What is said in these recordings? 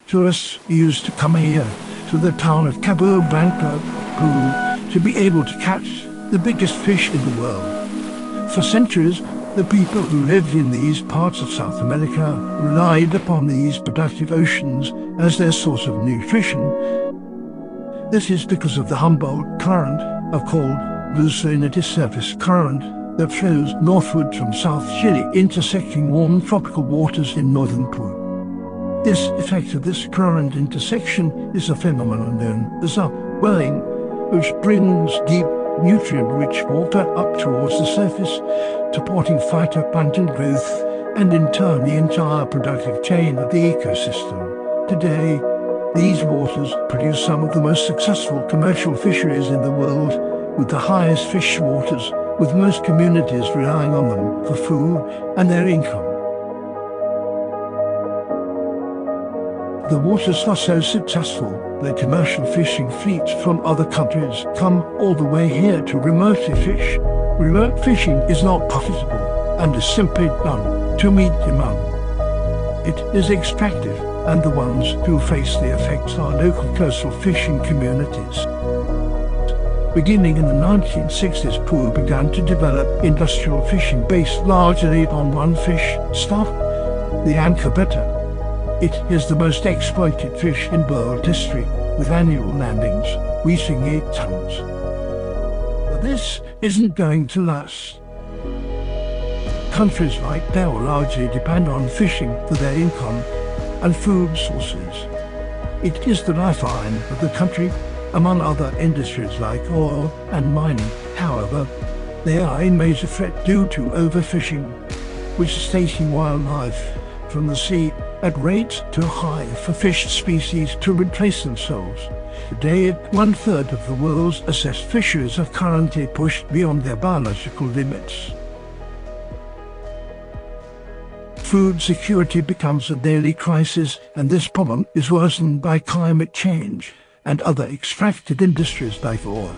Tourists used to come here to the town of Cabo Blanco, Peru, to be able to catch the biggest fish in the world. For centuries, the people who lived in these parts of South America relied upon these productive oceans as their source of nutrition. This is because of the Humboldt current, called the salinity surface current, that flows northward from South Chile, intersecting warm tropical waters in northern Peru. This effect of this current intersection is a phenomenon known as upwelling, which brings deep, nutrient-rich water up towards the surface, supporting phytoplankton growth and in turn the entire productive chain of the ecosystem. Today, these waters produce some of the most successful commercial fisheries in the world, with the highest fish waters, with most communities relying on them for food and their income. The waters are so successful that commercial fishing fleets from other countries come all the way here to remotely fish. Remote fishing is not profitable and is simply done to meet demand. It is extractive, and the ones who face the effects are local coastal fishing communities. Beginning in the 1960s, Peru began to develop industrial fishing based largely on one fish stock, the anchoveta. It is the most exploited fish in world history, with annual landings reaching 8 tons. But this isn't going to last. Countries like Brazil largely depend on fishing for their income and food sources. It is the lifeline of the country, among other industries like oil and mining. However, they are a major threat due to overfishing, which is taking wildlife from the sea at rates too high for fish species to replace themselves. Today, 1/3 of the world's assessed fisheries are currently pushed beyond their biological limits. Food security becomes a daily crisis, and this problem is worsened by climate change and other extracted industries like oil.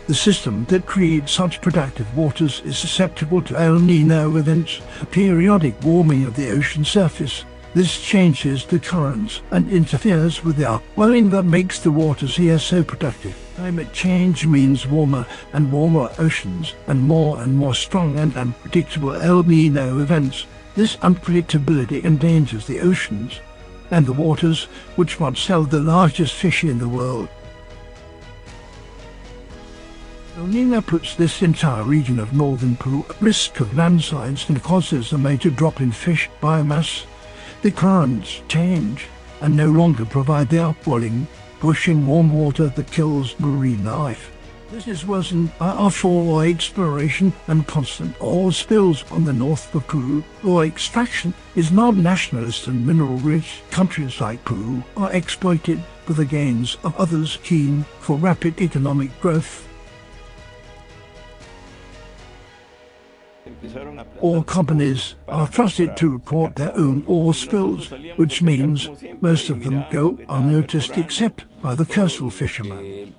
The system that creates such productive waters is susceptible to El Niño events, a periodic warming of the ocean surface. This changes the currents and interferes with the upwelling that makes the waters here so productive. Climate change means warmer and warmer oceans and more strong and unpredictable El Niño events. This unpredictability endangers the oceans and the waters, which once held the largest fish in the world. El Niño puts this entire region of northern Peru at risk of landslides and causes a major drop in fish biomass. The currents change and no longer provide the upwelling, pushing warm water that kills marine life. This is worsened by offshore oil exploration and constant oil spills on the north of Peru. Oil extraction is not nationalist, and mineral-rich countries like Peru are exploited for the gains of others keen for rapid economic growth. Oil companies are trusted to report their own oil spills, which means most of them go unnoticed except by the coastal fishermen.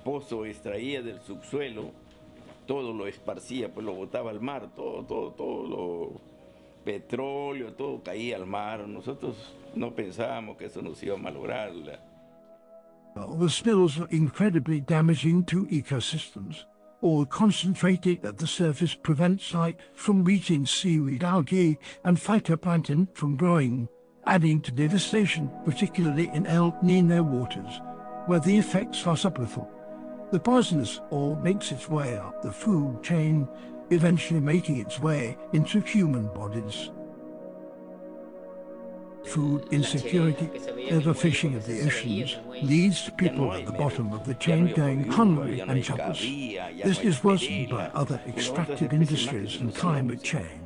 The spills are incredibly damaging to ecosystems. Oil concentrated at the surface prevents light from reaching seaweed, algae, and phytoplankton from growing, adding to devastation, particularly in El Niño waters, where the effects are suboptimal. The poisonous oil makes its way up the food chain, eventually making its way into human bodies. Food insecurity, overfishing of the oceans, leads to people at the bottom of the chain going hungry and jobless. This is worsened by other extractive industries and climate change.